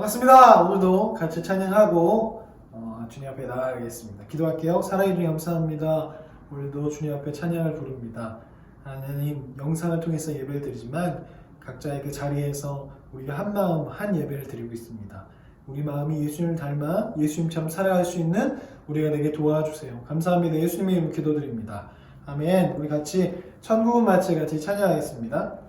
반갑습니다. 오늘도 같이 찬양하고 주님 앞에 나아가겠습니다. 기도할게요. 살아계신 감사합니다. 오늘도 주님 앞에 찬양을 부릅니다. 하나님, 영상을 통해서 예배를 드리지만 각자의 그 자리에서 우리가 한 마음 한 예배를 드리고 있습니다. 우리 마음이 예수님을 닮아 예수님처럼 살아갈 수 있는 우리가 되게 도와주세요. 감사합니다. 예수님의 이름으로 기도드립니다. 아멘. 우리 같이 천국은 마치 같이 찬양하겠습니다.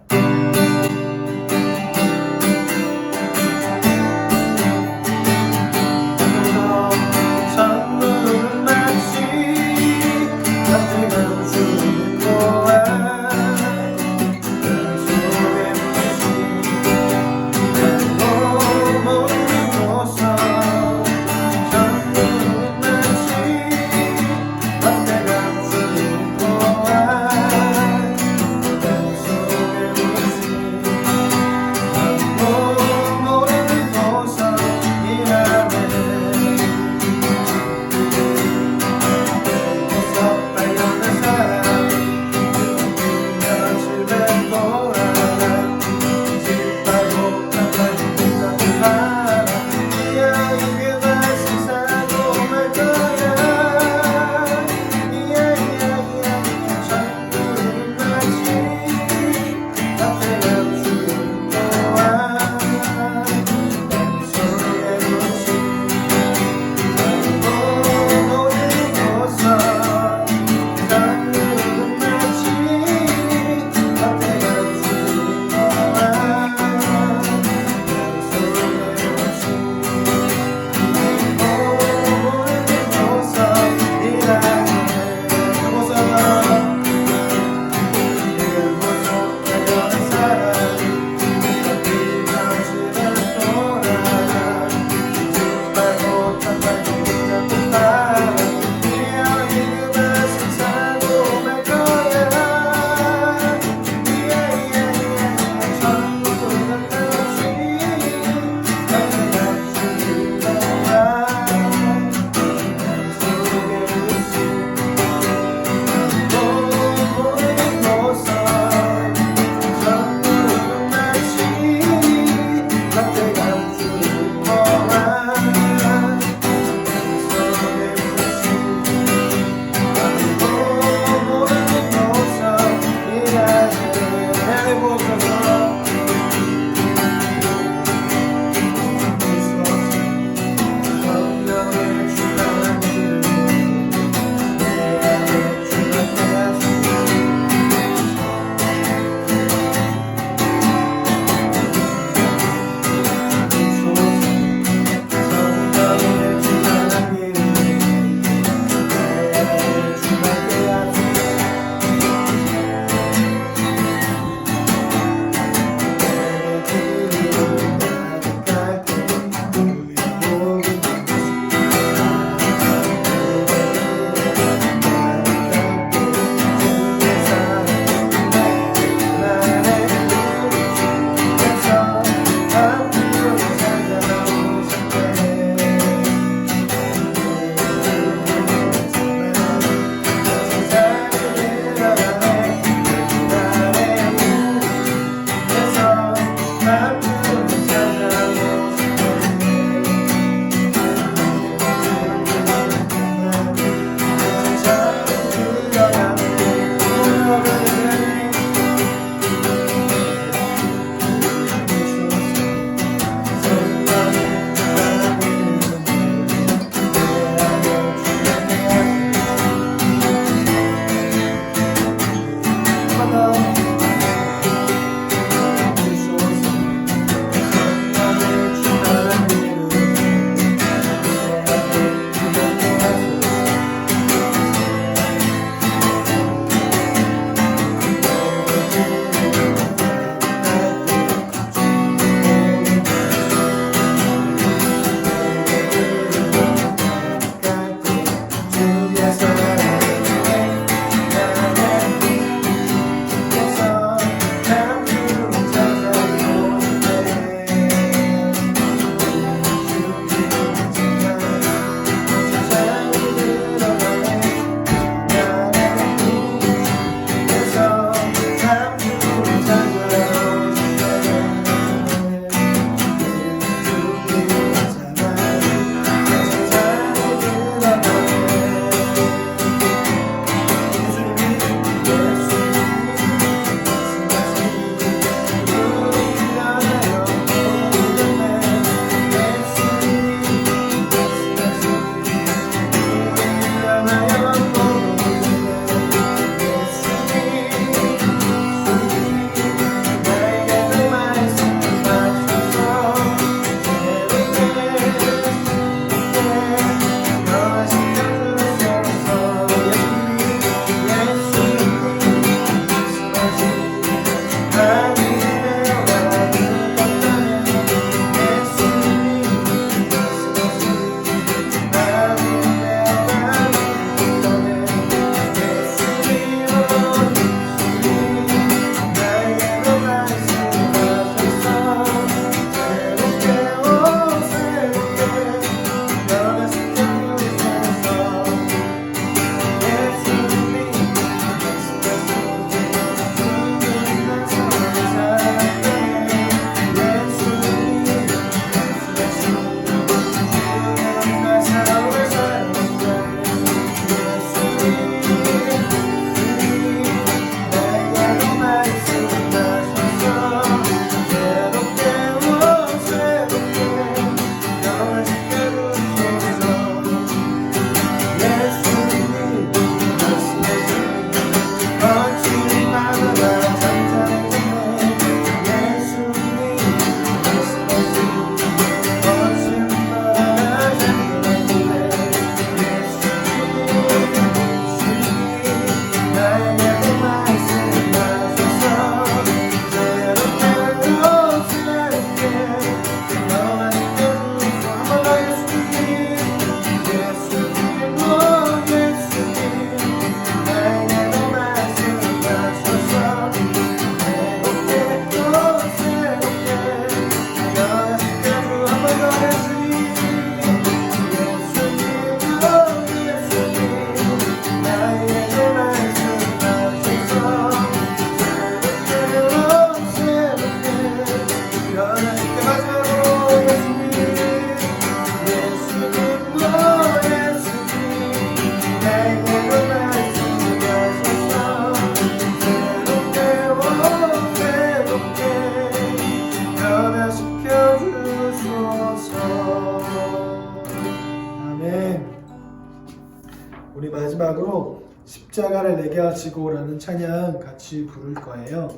십자가를 내게 하시고라는 찬양 같이 부를 거예요.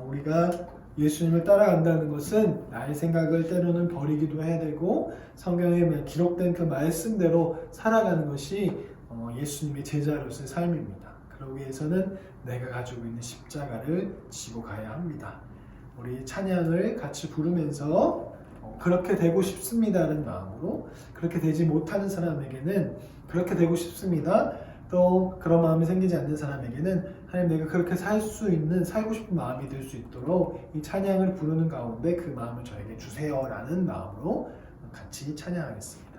우리가 예수님을 따라간다는 것은 나의 생각을 때로는 버리기도 해야 되고 성경에 기록된 그 말씀대로 살아가는 것이 예수님의 제자로서의 삶입니다. 그러기 위해서는 내가 가지고 있는 십자가를 지고 가야 합니다. 우리 찬양을 같이 부르면서 그렇게 되고 싶습니다라는 마음으로, 그렇게 되지 못하는 사람에게는 그렇게 되고 싶습니다, 또 그런 마음이 생기지 않는 사람에게는 하나님, 내가 그렇게 살고 싶은 마음이 될 수 있도록 이 찬양을 부르는 가운데 그 마음을 저에게 주세요라는 마음으로 같이 찬양하겠습니다.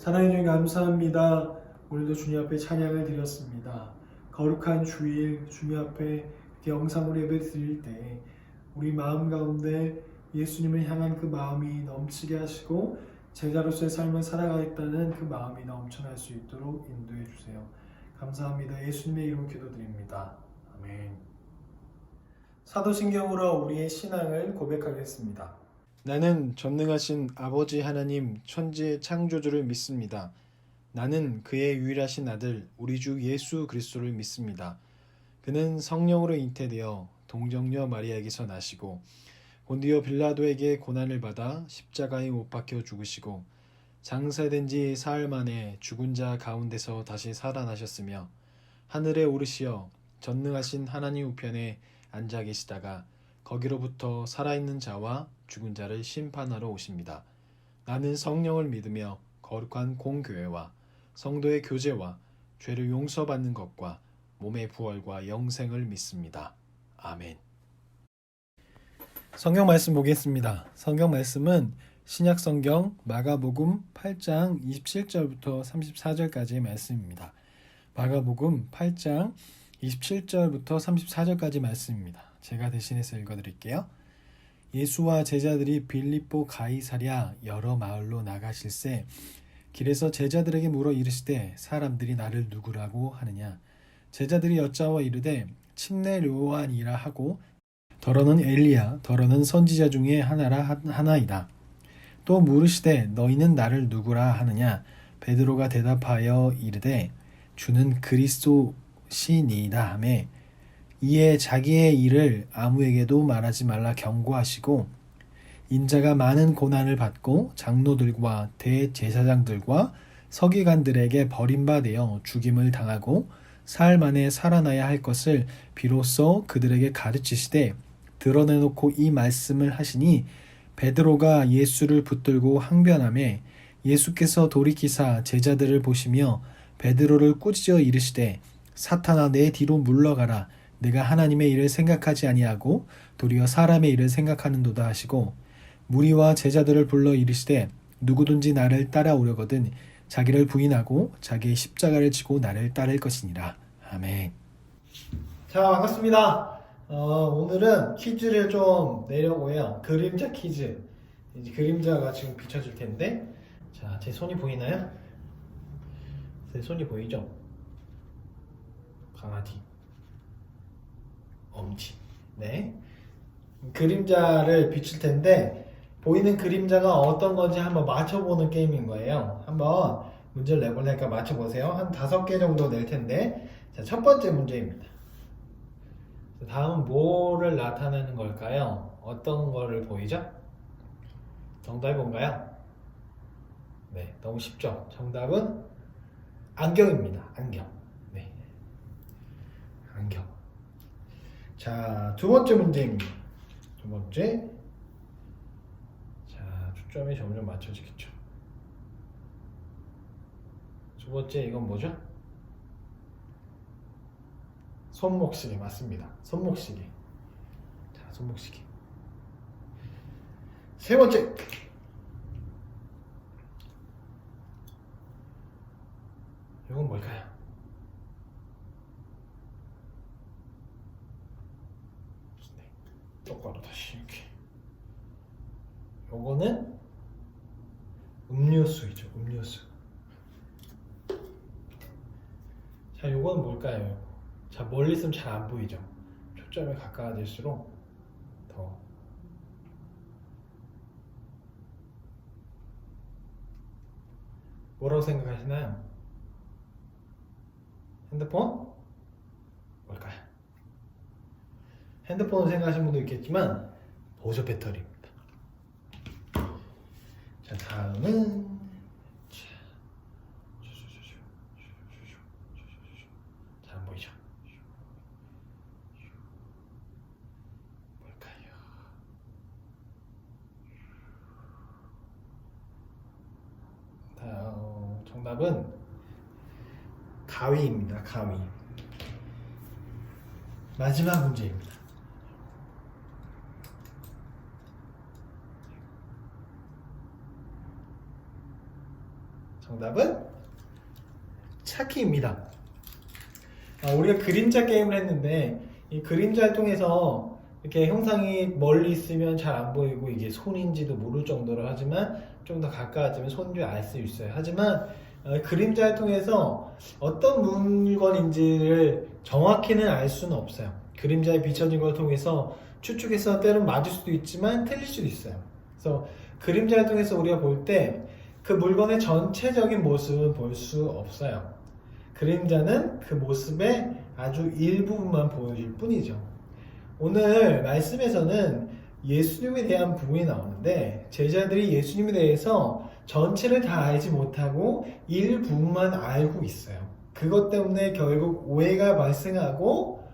하나님 주님 감사합니다. 오늘도 주님 앞에 찬양을 드렸습니다. 거룩한 주일 주님 앞에 영상으로 예배 드릴 때 우리 마음 가운데 예수님을 향한 그 마음이 넘치게 하시고 제자로서의 삶을 살아가겠다는 그 마음이 넘쳐날 수 있도록 인도해 주세요. 감사합니다. 예수님의 이름으로 기도드립니다. 아멘. 사도신경으로 우리의 신앙을 고백하겠습니다. 나는 전능하신 아버지 하나님 천지의 창조주를 믿습니다. 나는 그의 유일하신 아들 우리 주 예수 그리스도를 믿습니다. 그는 성령으로 잉태되어 동정녀 마리아에게서 나시고 본디오 빌라도에게 고난을 받아 십자가에 못 박혀 죽으시고 장사된 지 사흘 만에 죽은 자 가운데서 다시 살아나셨으며 하늘에 오르시어 전능하신 하나님 우편에 앉아 계시다가 거기로부터 살아있는 자와 죽은 자를 심판하러 오십니다. 나는 성령을 믿으며 거룩한 공교회와 성도의 교제와 죄를 용서받는 것과 몸의 부활과 영생을 믿습니다. 아멘. 성경 말씀 보겠습니다. 성경 말씀은 신약 성경 마가복음 8장 27절부터 34절까지의 말씀입니다. 마가복음 8장 27절부터 34절까지 말씀입니다. 제가 대신해서 읽어드릴게요. 예수와 제자들이 빌립보 가이사랴 여러 마을로 나가실새 길에서 제자들에게 물어 이르시되 사람들이 나를 누구라고 하느냐. 제자들이 여짜와 이르되 침례 요한이라 하고 더러는 엘리야 더러는 선지자 중에 하나이다. 또 물으시되 너희는 나를 누구라 하느냐. 베드로가 대답하여 이르되 주는 그리스도시니이다 하매 이에 자기의 일을 아무에게도 말하지 말라 경고하시고 인자가 많은 고난을 받고 장로들과 대제사장들과 서기관들에게 버림받아 죽임을 당하고 사흘 만에 살아나야 할 것을 비로소 그들에게 가르치시되 드러내놓고 이 말씀을 하시니 베드로가 예수를 붙들고 항변하매 예수께서 돌이키사 제자들을 보시며 베드로를 꾸짖어 이르시되 사탄아 내 뒤로 물러가라. 내가 하나님의 일을 생각하지 아니하고 도리어 사람의 일을 생각하는도다 하시고 무리와 제자들을 불러 이르시되 누구든지 나를 따라오려거든 자기를 부인하고 자기의 십자가를 지고 나를 따를 것이니라. 아멘. 자, 반갑습니다. 오늘은 퀴즈를 좀 내려고 해요. 그림자 퀴즈. 이제 그림자가 지금 비춰질 텐데, 자, 제 손이 보이나요? 제 손이 보이죠? 강아지, 엄지. 네. 그림자를 비출 텐데 보이는 그림자가 어떤 건지 한번 맞춰보는 게임인 거예요. 한번 문제를 내볼 테니까 맞춰보세요. 한 5개 정도 낼 텐데, 자, 첫 번째 문제입니다. 다음은 뭐를 나타내는 걸까요? 어떤 거를 보이죠? 정답이 뭔가요? 네, 너무 쉽죠? 정답은 안경입니다. 안경. 네, 안경. 자, 두 번째 문제입니다. 두 번째. 자, 초점이 점점 맞춰지겠죠. 두 번째, 이건 뭐죠? 손목시계. 맞습니다. 손목시계. 자, 손목시계. 세 번째. 이건 뭘까요? 네, 똑바로 다시 이렇게. 요거는 음료수이죠. 음료수. 자, 요건 뭘까요? 자, 멀리 있으면 잘 안 보이죠? 초점이 가까워질수록 더. 뭐라고 생각하시나요? 핸드폰? 뭘까요? 핸드폰을 생각하시는 분도 있겠지만 보조 배터리입니다. 자, 다음은 잘 안 보이죠? 뭘까요? 정답은 가위입니다. 가위. 마지막 문제입니다. 정답은 차키입니다. 우리가 그림자 게임을 했는데 이 그림자를 통해서 이렇게 형상이 멀리 있으면 잘 안 보이고 이게 손인지도 모를 정도로 하지만 좀 더 가까워지면 손인 줄 알 수 있어요. 하지만 그림자를 통해서 어떤 물건인지를 정확히는 알 수는 없어요. 그림자에 비춰진 걸 통해서 추측해서 때론 맞을 수도 있지만 틀릴 수도 있어요. 그래서 그림자를 통해서 우리가 볼 때 그 물건의 전체적인 모습은 볼 수 없어요. 그림자는 그 모습의 아주 일부분만 보여줄 뿐이죠. 오늘 말씀에서는 예수님에 대한 부분이 나오는데 제자들이 예수님에 대해서 전체를 다 알지 못하고 일부분만 알고 있어요. 그것 때문에 결국 오해가 발생하고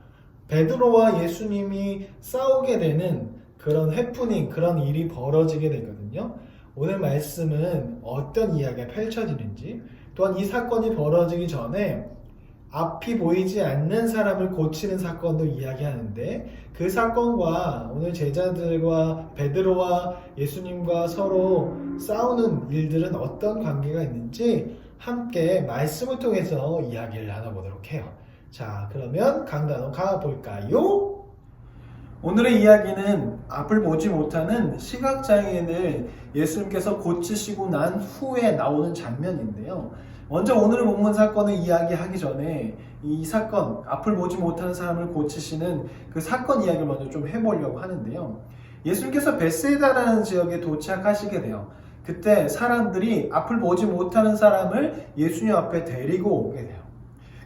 베드로와 예수님이 싸우게 되는 그런 해프닝, 그런 일이 벌어지게 되거든요. 오늘 말씀은 어떤 이야기가 펼쳐지는지, 또한 이 사건이 벌어지기 전에 앞이 보이지 않는 사람을 고치는 사건도 이야기하는데, 그 사건과 오늘 제자들과 베드로와 예수님과 서로 싸우는 일들은 어떤 관계가 있는지 함께 말씀을 통해서 이야기를 나눠보도록 해요. 자, 그러면 강단으로 가볼까요? 오늘의 이야기는 앞을 보지 못하는 시각장애인을 예수님께서 고치시고 난 후에 나오는 장면인데요. 먼저 오늘의 본문 사건을 이야기하기 전에 이 사건, 앞을 보지 못하는 사람을 고치시는 그 사건 이야기를 먼저 좀 해보려고 하는데요. 예수님께서 벳세다라는 지역에 도착하시게 돼요. 그때 사람들이 앞을 보지 못하는 사람을 예수님 앞에 데리고 오게 돼요.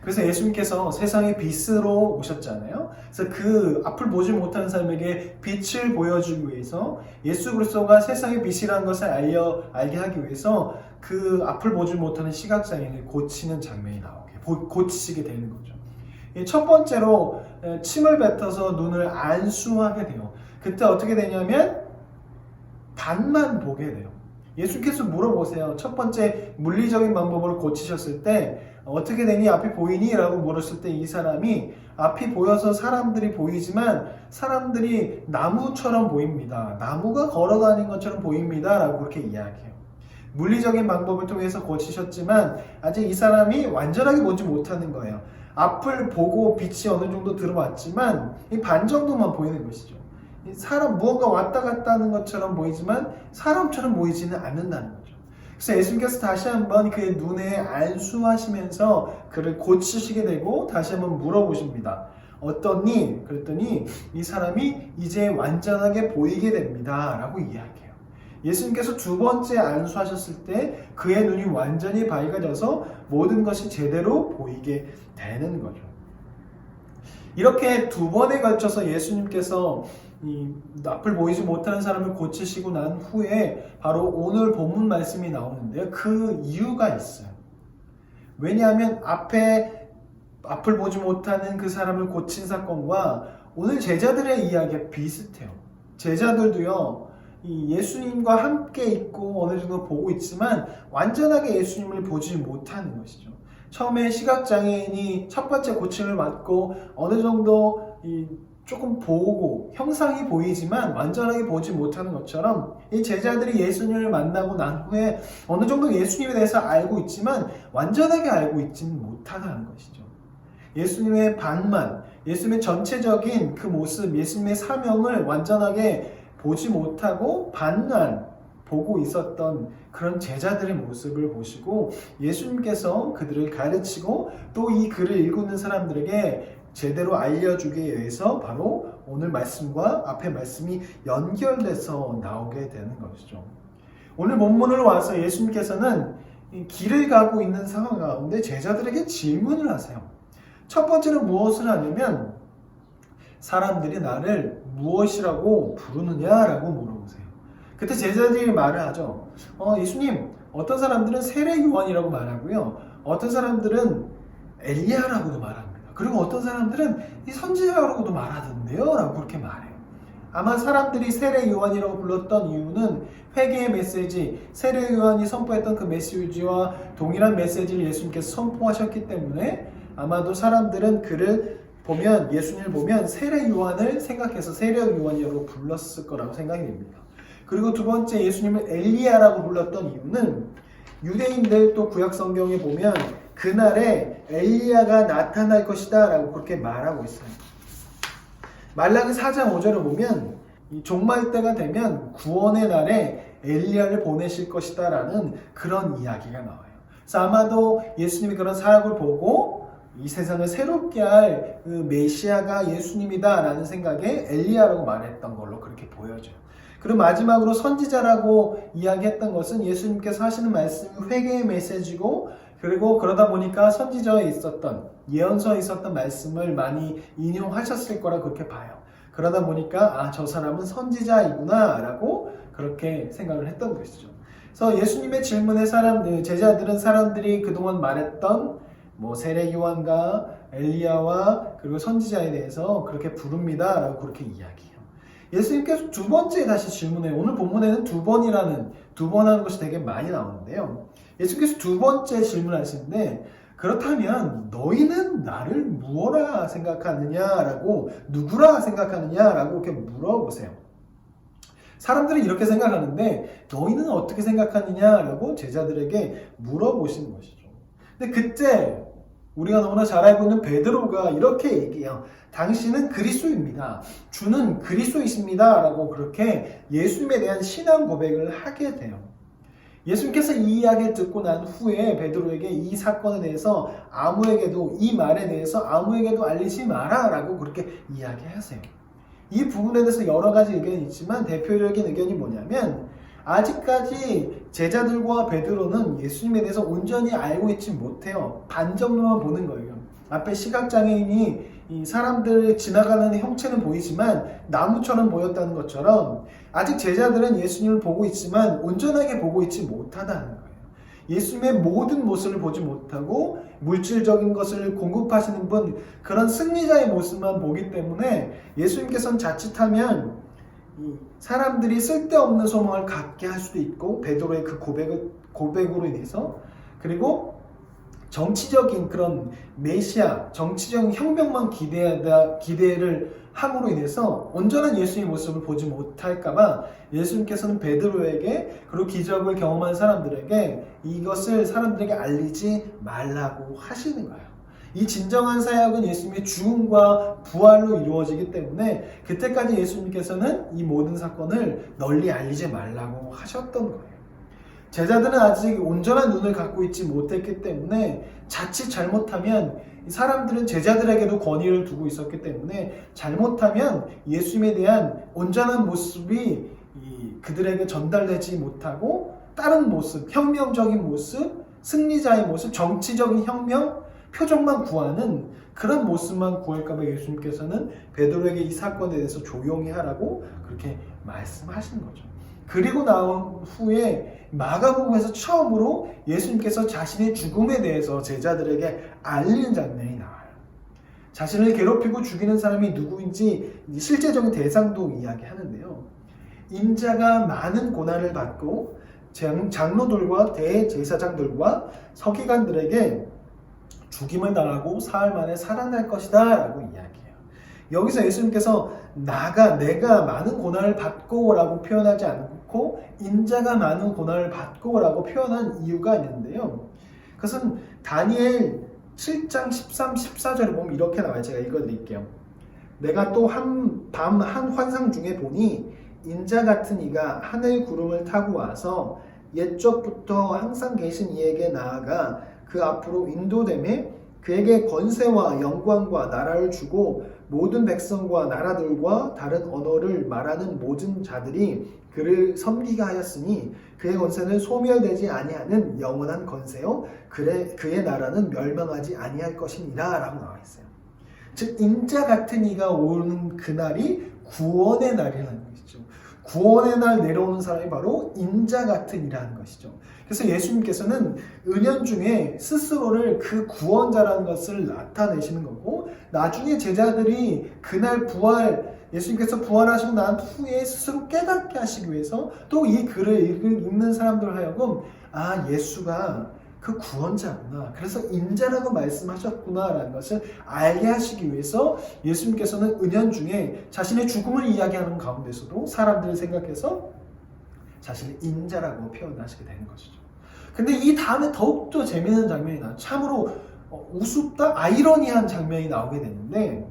그래서 예수님께서 세상의 빛으로 오셨잖아요. 그래서 그 앞을 보지 못하는 사람에게 빛을 보여주기 위해서 예수 그리스도가 세상의 빛이라는 것을 알게 하기 위해서 그 앞을 보지 못하는 시각장애인을 고치는 장면이 고치시게 되는 거죠. 첫 번째로 침을 뱉어서 눈을 안수하게 돼요. 그때 어떻게 되냐면 반만 보게 돼요. 예수께서 물어보세요. 첫 번째 물리적인 방법으로 고치셨을 때 어떻게 되니? 앞이 보이니? 라고 물었을 때 이 사람이 앞이 보여서 사람들이 보이지만 사람들이 나무처럼 보입니다. 나무가 걸어다니는 것처럼 보입니다. 라고 그렇게 이야기해요. 물리적인 방법을 통해서 고치셨지만 아직 이 사람이 완전하게 보지 못하는 거예요. 앞을 보고 빛이 어느 정도 들어왔지만 이 반 정도만 보이는 것이죠. 사람 무언가 왔다 갔다 하는 것처럼 보이지만 사람처럼 보이지는 않는다는 거죠. 그래서 예수님께서 다시 한번 그의 눈에 안수하시면서 그를 고치시게 되고 다시 한번 물어보십니다. 어떠니? 그랬더니 이 사람이 이제 완전하게 보이게 됩니다. 라고 이야기해요. 예수님께서 두 번째 안수하셨을 때 그의 눈이 완전히 밝아져서 모든 것이 제대로 보이게 되는 거죠. 이렇게 두 번에 걸쳐서 예수님께서 이 앞을 보이지 못하는 사람을 고치시고 난 후에 바로 오늘 본문 말씀이 나오는데요. 그 이유가 있어요. 왜냐하면 앞을 보지 못하는 그 사람을 고친 사건과 오늘 제자들의 이야기가 비슷해요. 제자들도요, 이 예수님과 함께 있고 어느 정도 보고 있지만 완전하게 예수님을 보지 못하는 것이죠. 처음에 시각장애인이 첫 번째 고침을 받고 어느 정도 조금 보고 형상이 보이지만 완전하게 보지 못하는 것처럼 이 제자들이 예수님을 만나고 난 후에 어느 정도 예수님에 대해서 알고 있지만 완전하게 알고 있지는 못하다는 것이죠. 예수님의 반만, 예수님의 전체적인 그 모습, 예수님의 사명을 완전하게 보지 못하고 반만 보고 있었던 그런 제자들의 모습을 보시고 예수님께서 그들을 가르치고 또 이 글을 읽고 있는 사람들에게 제대로 알려주기 위해서 바로 오늘 말씀과 앞의 말씀이 연결돼서 나오게 되는 것이죠. 오늘 본문을 와서 예수님께서는 길을 가고 있는 상황 가운데 제자들에게 질문을 하세요. 첫 번째는 무엇을 하냐면 사람들이 나를 무엇이라고 부르느냐라고 물어보세요. 그때 제자들이 말을 하죠. 예수님, 어떤 사람들은 세례 요한이라고 말하고요. 어떤 사람들은 엘리야라고도 말합니다. 그리고 어떤 사람들은 이 선지자라고도 말하던데요? 라고 그렇게 말해요. 아마 사람들이 세례 요한이라고 불렀던 이유는 회개의 메시지, 세례 요한이 선포했던 그 메시지와 동일한 메시지를 예수님께서 선포하셨기 때문에 아마도 사람들은 그를 보면, 예수님을 보면 세례 요한을 생각해서 세례 요한이라고 불렀을 거라고 생각이 됩니다. 그리고 두 번째, 예수님을 엘리야라고 불렀던 이유는 유대인들 또 구약 성경에 보면 그날에 엘리야가 나타날 것이다 라고 그렇게 말하고 있어요. 말라기 4장 5절을 보면 이 종말 때가 되면 구원의 날에 엘리야를 보내실 것이다 라는 그런 이야기가 나와요. 그래서 아마도 예수님이 그런 사역을 보고 이 세상을 새롭게 할 그 메시아가 예수님이다 라는 생각에 엘리야라고 말했던 걸로 그렇게 보여져요. 그리고 마지막으로 선지자라고 이야기했던 것은 예수님께서 하시는 말씀이 회개의 메시지고 그리고 그러다 보니까 선지자에 있었던 예언서에 있었던 말씀을 많이 인용하셨을 거라 그렇게 봐요. 그러다 보니까 저 사람은 선지자이구나 라고 그렇게 생각을 했던 것이죠. 그래서 예수님의 질문에 제자들은 사람들이 그동안 말했던 뭐 세례 요한과 엘리야와 그리고 선지자에 대해서 그렇게 부릅니다 라고 그렇게 이야기해요. 예수님께서 두 번째 다시 질문해요. 오늘 본문에는 두 번 하는 것이 되게 많이 나오는데요. 예수님께서 두 번째 질문하시는데 그렇다면 너희는 나를 무엇라 생각하느냐라고 누구라 생각하느냐라고 이렇게 물어보세요. 사람들이 이렇게 생각하는데 너희는 어떻게 생각하느냐라고 제자들에게 물어보시는 것이죠. 근데 그때 우리가 너무나 잘 알고 있는 베드로가 이렇게 얘기해요. 당신은 그리스도입니다. 주는 그리스도이십니다. 라고 그렇게 예수님에 대한 신앙 고백을 하게 돼요. 예수님께서 이 이야기를 듣고 난 후에 베드로에게 이 사건에 대해서 이 말에 대해서 아무에게도 알리지 마라 라고 그렇게 이야기하세요. 이 부분에 대해서 여러 가지 의견이 있지만 대표적인 의견이 뭐냐면 아직까지 제자들과 베드로는 예수님에 대해서 온전히 알고 있지 못해요. 반점로만 보는 거예요. 앞에 시각장애인이 이 사람들 지나가는 형체는 보이지만 나무처럼 보였다는 것처럼 아직 제자들은 예수님을 보고 있지만 온전하게 보고 있지 못하다는 거예요. 예수님의 모든 모습을 보지 못하고 물질적인 것을 공급하시는 분, 그런 승리자의 모습만 보기 때문에 예수님께서는 자칫하면 사람들이 쓸데없는 소망을 갖게 할 수도 있고 베드로의 그 고백으로 인해서 그리고 정치적인 그런 메시아, 정치적인 혁명만 기대를 함으로 인해서 온전한 예수님의 모습을 보지 못할까봐 예수님께서는 베드로에게 그리고 기적을 경험한 사람들에게 이것을 사람들에게 알리지 말라고 하시는 거예요. 이 진정한 사역은 예수님의 죽음과 부활로 이루어지기 때문에 그때까지 예수님께서는 이 모든 사건을 널리 알리지 말라고 하셨던 거예요. 제자들은 아직 온전한 눈을 갖고 있지 못했기 때문에 자칫 잘못하면 사람들은 제자들에게도 권위를 두고 있었기 때문에 잘못하면 예수님에 대한 온전한 모습이 그들에게 전달되지 못하고 다른 모습, 혁명적인 모습, 승리자의 모습, 정치적인 혁명, 표정만 구하는 그런 모습만 구할까봐 예수님께서는 베드로에게 이 사건에 대해서 조용히 하라고 그렇게 말씀하신 거죠. 그리고 나온 후에 마가복음에서 처음으로 예수님께서 자신의 죽음에 대해서 제자들에게 알리는 장면이 나와요. 자신을 괴롭히고 죽이는 사람이 누구인지 실제적인 대상도 이야기하는데요. 인자가 많은 고난을 받고 장로들과 대제사장들과 서기관들에게 죽임을 당하고 사흘 만에 살아날 것이다 라고 이야기해요. 여기서 예수님께서 내가 많은 고난을 받고 라고 표현하지 않고 인자가 많은 고난을 받고 라고 표현한 이유가 있는데요. 그것은 다니엘 7장 13, 14절에 보면 이렇게 나와요. 제가 읽어드릴게요. 내가 또 밤 한 환상 중에 보니 인자 같은 이가 하늘 구름을 타고 와서 옛적부터 항상 계신 이에게 나아가 그 앞으로 인도되매 그에게 권세와 영광과 나라를 주고 모든 백성과 나라들과 다른 언어를 말하는 모든 자들이 그를 섬기게 하였으니 그의 권세는 소멸되지 아니하는 영원한 권세요 그의 나라는 멸망하지 아니할 것이니라 라고 나와 있어요. 즉 인자 같은 이가 오는 그날이 구원의 날이라는 것이죠. 구원의 날 내려오는 사람이 바로 인자 같은 이라는 것이죠. 그래서 예수님께서는 은연중에 스스로를 그 구원자라는 것을 나타내시는 거고 나중에 제자들이 그날 예수님께서 부활하시고 난 후에 스스로 깨닫게 하시기 위해서 또 이 글을 읽는 사람들 하여금 예수가 그 구원자구나. 그래서 인자라고 말씀하셨구나 라는 것을 알게 하시기 위해서 예수님께서는 은연중에 자신의 죽음을 이야기하는 가운데서도 사람들을 생각해서 자신을 인자라고 표현하시게 되는 것이죠. 근데 이 다음에 더욱더 재미있는 장면이 나와요. 참으로 우습다 아이러니한 장면이 나오게 되는데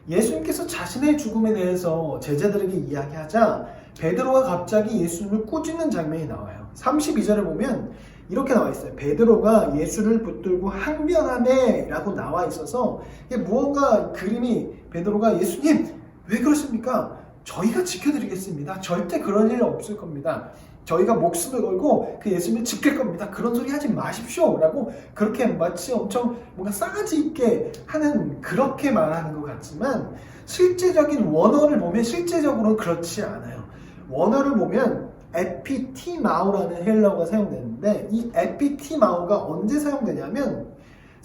예수님께서 자신의 죽음에 대해서 제자들에게 이야기하자 베드로가 갑자기 예수님을 꾸짖는 장면이 나와요. 32절에 보면 이렇게 나와 있어요. 베드로가 예수를 붙들고 항변하네 라고 나와 있어서 이게 무언가 그림이 베드로가 예수님 왜 그러십니까? 저희가 지켜드리겠습니다. 절대 그런 일 없을 겁니다. 저희가 목숨을 걸고 그 예수님을 지킬 겁니다. 그런 소리 하지 마십시오 라고 그렇게 마치 엄청 뭔가 싸가지 있게 하는 그렇게 말하는 것 같지만 실제적인 원어를 보면 실제적으로는 그렇지 않아요. 원어를 보면 에피티마우라는 헬라어가 사용되는데 이 에피티마우가 언제 사용되냐면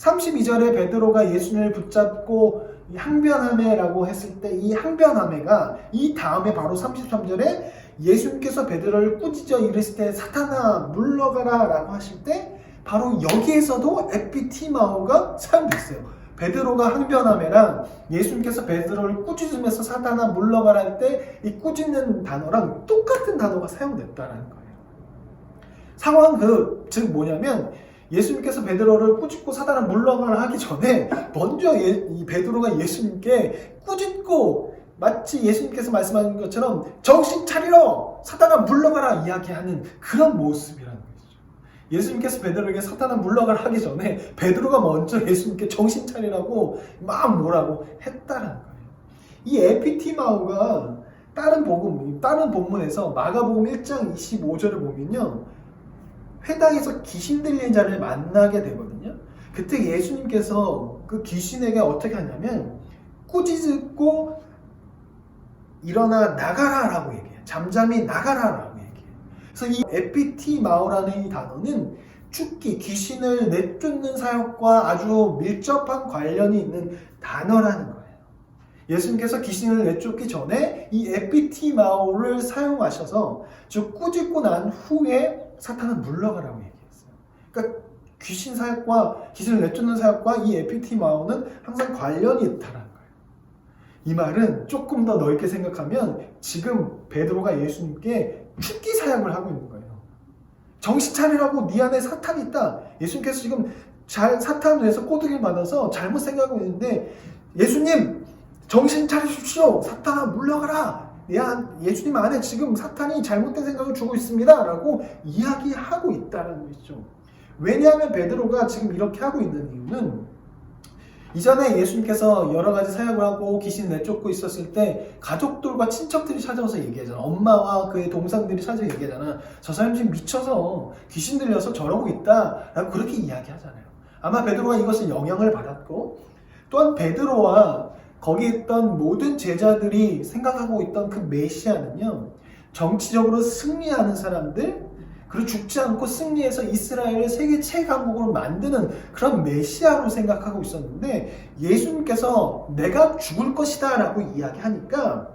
32절에 베드로가 예수님을 붙잡고 항변하매라고 했을 때 이 항변하매가 이 다음에 바로 33절에 예수님께서 베드로를 꾸짖어 이르실 때 사탄아 물러가라 라고 하실 때 바로 여기에서도 에피티마오가 사용됐어요. 베드로가 항변하매랑 예수님께서 베드로를 꾸짖으면서 사탄아 물러가라 할 때 이 꾸짖는 단어랑 똑같은 단어가 사용됐다는 거예요. 상황 즉 뭐냐면 예수님께서 베드로를 꾸짖고 사탄아 물러가라 하기 전에 먼저 이 베드로가 예수님께 꾸짖고 마치 예수님께서 말씀하신 것처럼 정신 차리러 사탄아 물러가라 이야기하는 그런 모습이라는 것이죠. 예수님께서 베드로에게 사탄아 물러가라 하기 전에 베드로가 먼저 예수님께 정신 차리라고 막 뭐라고 했다는 거예요. 이 에피티마오가 다른 본문에서 마가복음 1장 25절을 보면요, 회당에서 귀신 들린 자를 만나게 되거든요. 그때 예수님께서 그 귀신에게 어떻게 하냐면 꾸짖고 일어나 나가라라고 얘기해요. 잠잠히 나가라라고 얘기해요. 그래서 이 에피티마오라는 이 단어는 죽기, 귀신을 내쫓는 사역과 아주 밀접한 관련이 있는 단어라는 거예요. 예수님께서 귀신을 내쫓기 전에 이 에피티마오를 사용하셔서 즉 꾸짖고 난 후에 사탄은 물러가라고 얘기했어요. 그러니까 귀신 사역과 귀신을 내쫓는 사역과 이 에피티마오는 항상 관련이 있다는 거예요. 이 말은 조금 더 넓게 생각하면 지금 베드로가 예수님께 죽기 사역을 하고 있는 거예요. 정신 차리라고 네 안에 사탄이 있다. 예수님께서 지금 사탄 위에서 꼬드기를 받아서 잘못 생각하고 있는데 예수님 정신 차리십시오. 사탄아 물러가라. 예수님 안에 지금 사탄이 잘못된 생각을 주고 있습니다 라고 이야기하고 있다는 것이죠. 왜냐하면 베드로가 지금 이렇게 하고 있는 이유는 이전에 예수님께서 여러 가지 사역을 하고 귀신 내쫓고 있었을 때 가족들과 친척들이 찾아와서 얘기하잖아. 엄마와 그의 동생들이 찾아서 얘기하잖아. 저 사람 지금 미쳐서 귀신 들려서 저러고 있다 라고 그렇게 이야기하잖아요. 아마 베드로가 이것을 영향을 받았고 또한 베드로와 거기 있던 모든 제자들이 생각하고 있던 그 메시아는요, 정치적으로 승리하는 사람들, 그리고 죽지 않고 승리해서 이스라엘을 세계 최강국으로 만드는 그런 메시아로 생각하고 있었는데 예수님께서 내가 죽을 것이다 라고 이야기하니까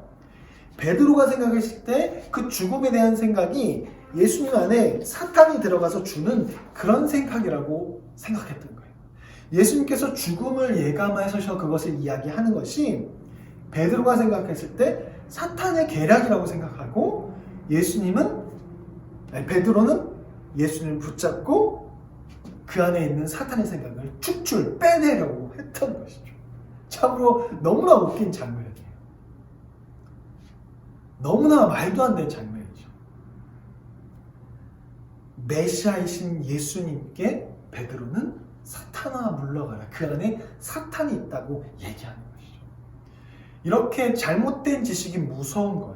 베드로가 생각했을 때 그 죽음에 대한 생각이 예수님 안에 사탄이 들어가서 주는 그런 생각이라고 생각했던 거예요. 예수님께서 죽음을 예감하셔서 그것을 이야기하는 것이 베드로가 생각했을 때 사탄의 계략이라고 생각하고 베드로는 예수님을 붙잡고 그 안에 있는 사탄의 생각을 빼내려고 했던 것이죠. 참으로 너무나 웃긴 장면이에요. 너무나 말도 안 되는 장면이죠. 메시아이신 예수님께 베드로는 사탄아 물러가라. 그 안에 사탄이 있다고 얘기하는 것이죠. 이렇게 잘못된 지식이 무서운 거예요.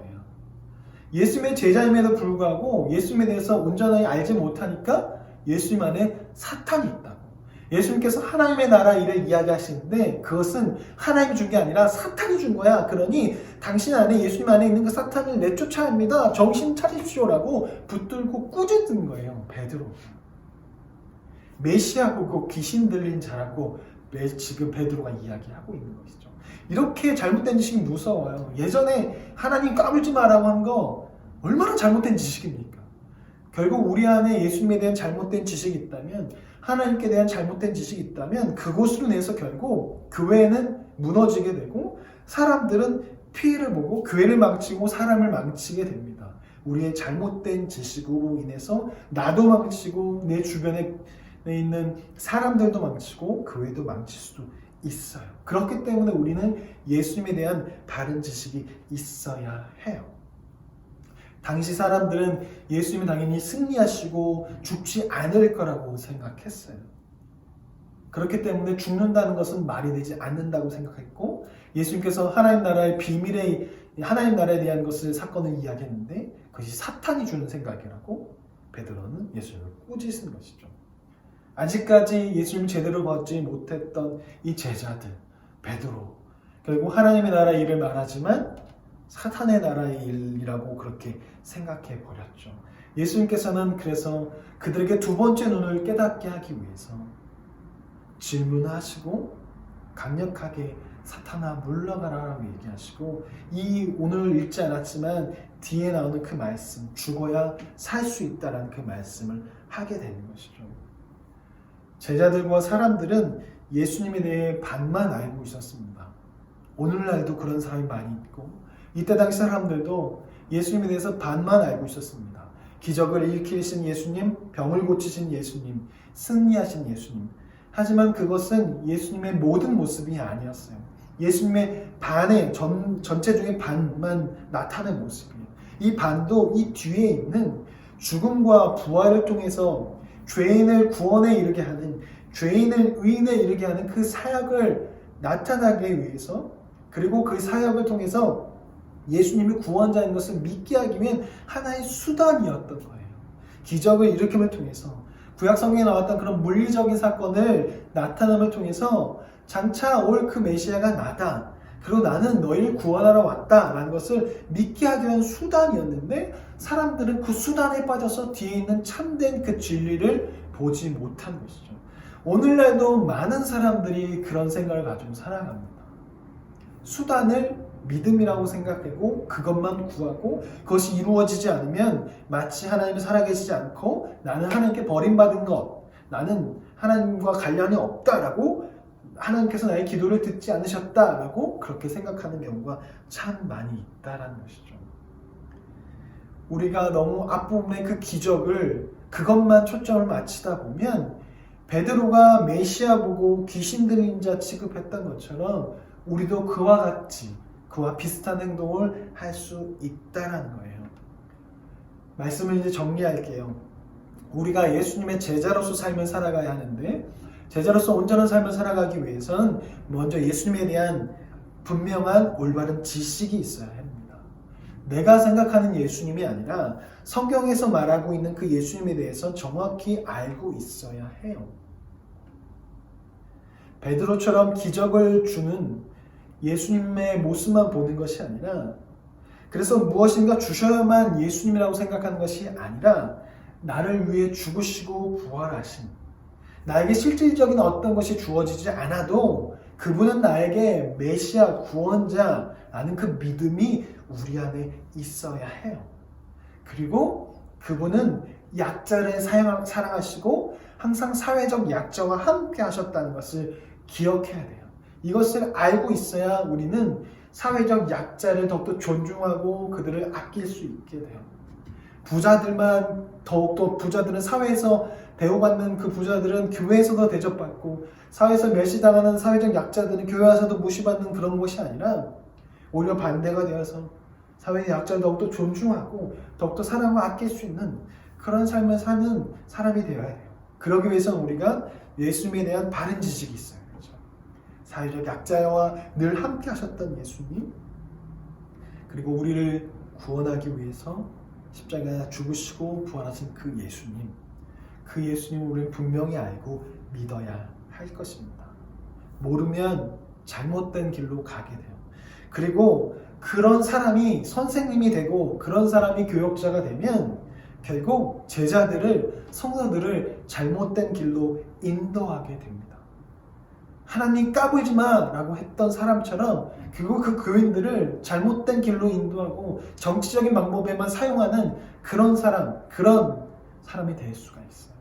예수님의 제자임에도 불구하고 예수님에 대해서 온전히 알지 못하니까 예수님 안에 사탄이 있다고. 예수님께서 하나님의 나라 일을 이야기하시는데 그것은 하나님이 준 게 아니라 사탄이 준 거야. 그러니 당신 안에 예수님 안에 있는 그 사탄을 내쫓아야 합니다. 정신 차리십시오라고 붙들고 꾸짖는 거예요. 베드로. 메시아 보고 귀신 들린 자라고 지금 베드로가 이야기하고 있는 것이죠. 이렇게 잘못된 지식이 무서워요. 예전에 하나님 까불지 마라고 한 거 얼마나 잘못된 지식입니까? 결국 우리 안에 예수님에 대한 잘못된 지식이 있다면, 하나님께 대한 잘못된 지식이 있다면 그곳으로 인해서 결국 교회는 무너지게 되고 사람들은 피해를 보고 교회를 망치고 사람을 망치게 됩니다. 우리의 잘못된 지식으로 인해서 나도 망치고 내 주변에 있는 사람들도 망치고 교회도 망칠 수도 있어요. 그렇기 때문에 우리는 예수님에 대한 바른 지식이 있어야 해요. 당시 사람들은 예수님은 당연히 승리하시고 죽지 않을 거라고 생각했어요. 그렇기 때문에 죽는다는 것은 말이 되지 않는다고 생각했고 예수님께서 하나님 나라의 하나님 나라에 대한 사건을 이야기했는데 그것이 사탄이 주는 생각이라고 베드로는 예수님을 꾸짖은 것이죠. 아직까지 예수님을 제대로 받지 못했던 이 제자들, 베드로, 결국 하나님의 나라 일을 말하지만 사탄의 나라의 일이라고 그렇게 생각해 버렸죠. 예수님께서는 그래서 그들에게 두 번째 눈을 깨닫게 하기 위해서 질문하시고 강력하게 사탄아 물러가라라고 얘기하시고, 이 오늘 읽지 않았지만 뒤에 나오는 그 말씀, 죽어야 살 수 있다라는 그 말씀을 하게 되는 것이죠. 제자들과 사람들은 예수님에 대해 반만 알고 있었습니다. 오늘날도 그런 사람이 많이 있고, 이때 당시 사람들도 예수님에 대해서 반만 알고 있었습니다. 기적을 일으키신 예수님, 병을 고치신 예수님, 승리하신 예수님. 하지만 그것은 예수님의 모든 모습이 아니었어요. 예수님의 전체 중에 반만 나타낸 모습이에요. 이 반도 이 뒤에 있는 죽음과 부활을 통해서 죄인을 구원에 이르게 하는, 죄인을 의인에 이르게 하는 그 사역을 나타나기 위해서, 그리고 그 사역을 통해서 예수님이 구원자인 것을 믿게 하기 위한 하나의 수단이었던 거예요. 기적을 일으킴을 통해서, 구약성경에 나왔던 그런 물리적인 사건을 나타남을 통해서 장차 올 그 메시아가 나다, 그리고 나는 너희를 구원하러 왔다라는 것을 믿게 하기 위한 수단이었는데, 사람들은 그 수단에 빠져서 뒤에 있는 참된 그 진리를 보지 못한 것이죠. 오늘날도 많은 사람들이 그런 생각을 가지고 살아갑니다. 수단을 믿음이라고 생각하고 그것만 구하고, 그것이 이루어지지 않으면 마치 하나님이 살아계시지 않고 나는 하나님께 버림받은 것, 나는 하나님과 관련이 없다라고, 하나님께서 나의 기도를 듣지 않으셨다라고 그렇게 생각하는 경우가 참 많이 있다라는 것이죠. 우리가 너무 앞부분의 그 기적을, 그것만 초점을 맞추다 보면 베드로가 메시아 보고 귀신 들린 자 취급했던 것처럼 우리도 그와 같이, 그와 비슷한 행동을 할 수 있다라는 거예요. 말씀을 이제 정리할게요. 우리가 예수님의 제자로서 삶을 살아가야 하는데, 제자로서 온전한 삶을 살아가기 위해서는 먼저 예수님에 대한 분명한 올바른 지식이 있어야 합니다. 내가 생각하는 예수님이 아니라 성경에서 말하고 있는 그 예수님에 대해서 정확히 알고 있어야 해요. 베드로처럼 기적을 주는 예수님의 모습만 보는 것이 아니라, 그래서 무엇인가 주셔야만 예수님이라고 생각하는 것이 아니라, 나를 위해 죽으시고 부활하신, 나에게 실질적인 어떤 것이 주어지지 않아도 그분은 나에게 메시아, 구원자라는 그 믿음이 우리 안에 있어야 해요. 그리고 그분은 약자를 사랑하시고 항상 사회적 약자와 함께 하셨다는 것을 기억해야 돼요. 이것을 알고 있어야 우리는 사회적 약자를 더욱더 존중하고 그들을 아낄 수 있게 돼요. 부자들만, 더욱더 부자들은 사회에서 대우받는 그 부자들은 교회에서도 대접받고, 사회에서 멸시당하는 사회적 약자들은 교회에서도 무시받는 그런 것이 아니라 오히려 반대가 되어서 사회의 약자를 더욱더 존중하고 더욱더 사랑과 아낄 수 있는 그런 삶을 사는 사람이 되어야 돼요. 그러기 위해서는 우리가 예수님에 대한 바른 지식이 있어요. 그렇죠? 사회적 약자와 늘 함께 하셨던 예수님, 그리고 우리를 구원하기 위해서 십자가에 죽으시고 부활하신 그 예수님, 그 예수님을 우리는 분명히 알고 믿어야 할 것입니다. 모르면 잘못된 길로 가게 돼요. 그리고 그런 사람이 선생님이 되고 그런 사람이 교역자가 되면 결국 제자들을, 성도들을 잘못된 길로 인도하게 됩니다. 하나님 까불지 마 라고 했던 사람처럼 결국 그 교인들을 잘못된 길로 인도하고 정치적인 방법에만 사용하는 그런 사람이 될 수가 있어요.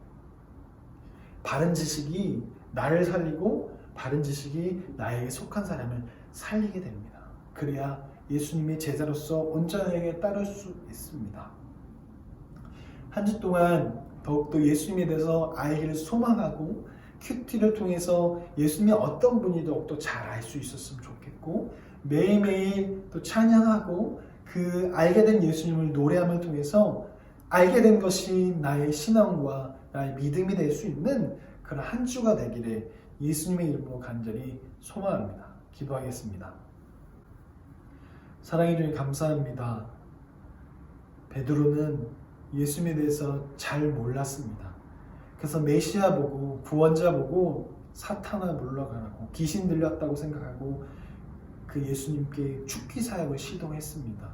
바른 지식이 나를 살리고 바른 지식이 나에게 속한 사람을 살리게 됩니다. 그래야 예수님의 제자로서 온전하게 따를 수 있습니다. 한 주 동안 더욱더 예수님에 대해서 알기를 소망하고 큐티를 통해서 예수님이 어떤 분이 더욱더 잘 알 수 있었으면 좋겠고, 매일매일 또 찬양하고 그 알게 된 예수님을 노래함을 통해서 알게 된 것이 나의 신앙과 나의 믿음이 될 수 있는 그런 한 주가 되기를 예수님의 이름으로 간절히 소망합니다. 기도하겠습니다. 사랑해 주님 감사합니다. 베드로는 예수님에 대해서 잘 몰랐습니다. 그래서 메시아 보고 구원자 보고 사탄아 물러가라고, 귀신 들렸다고 생각하고 그 예수님께 죽기 사역을 시도했습니다.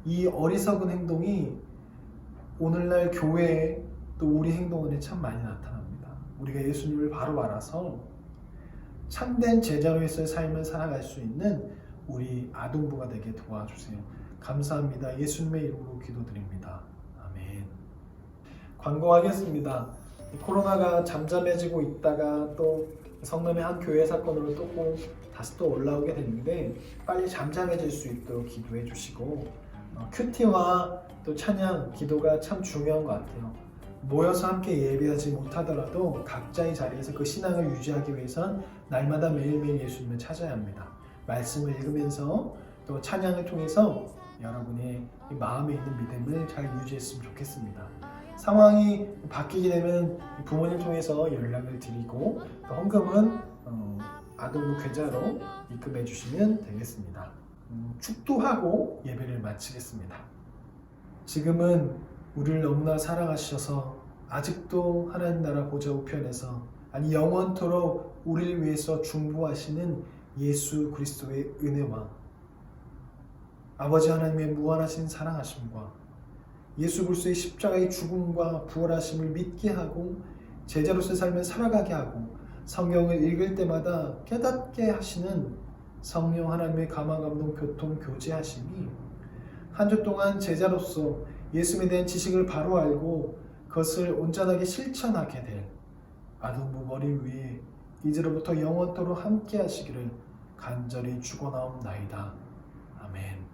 이 어리석은 행동이 오늘날 교회에 또 우리 행동 안에 참 많이 나타납니다. 우리가 예수님을 바로 알아서 참된 제자로서의 삶을 살아갈 수 있는 우리 아동부가 되게 도와주세요. 감사합니다. 예수님의 이름으로 기도드립니다. 아멘. 광고하겠습니다. 코로나가 잠잠해지고 있다가 또 성남의 한 교회 사건으로 다시 또 올라오게 됐는데 빨리 잠잠해질 수 있도록 기도해 주시고 큐티와 또 찬양, 기도가 참 중요한 것 같아요. 모여서 함께 예배하지 못하더라도 각자의 자리에서 그 신앙을 유지하기 위해선 날마다 매일매일 예수님을 찾아야 합니다. 말씀을 읽으면서 또 찬양을 통해서 여러분의 마음에 있는 믿음을 잘 유지했으면 좋겠습니다. 상황이 바뀌게 되면 부모님 통해서 연락을 드리고 또 헌금은 아동부 계좌로 입금해 주시면 되겠습니다. 축도하고 예배를 마치겠습니다. 지금은 우리를 너무나 사랑하셔서 아직도 하나님 나라 보좌 우편에서 영원토록 우리를 위해서 중보하시는 예수 그리스도의 은혜와 아버지 하나님의 무한하신 사랑하심과 예수 그리스도의 십자가의 죽음과 부활하심을 믿게 하고 제자로서의 삶을 살아가게 하고 성경을 읽을 때마다 깨닫게 하시는 성령 하나님의 감화 감동 교통 교제하심이 한 주 동안 제자로서 예수님에 대한 지식을 바로 알고 그것을 온전하게 실천하게 될 아동부 머리 위에 이제로부터 영원토록 함께 하시기를 간절히 축원하옵나이다. 아멘.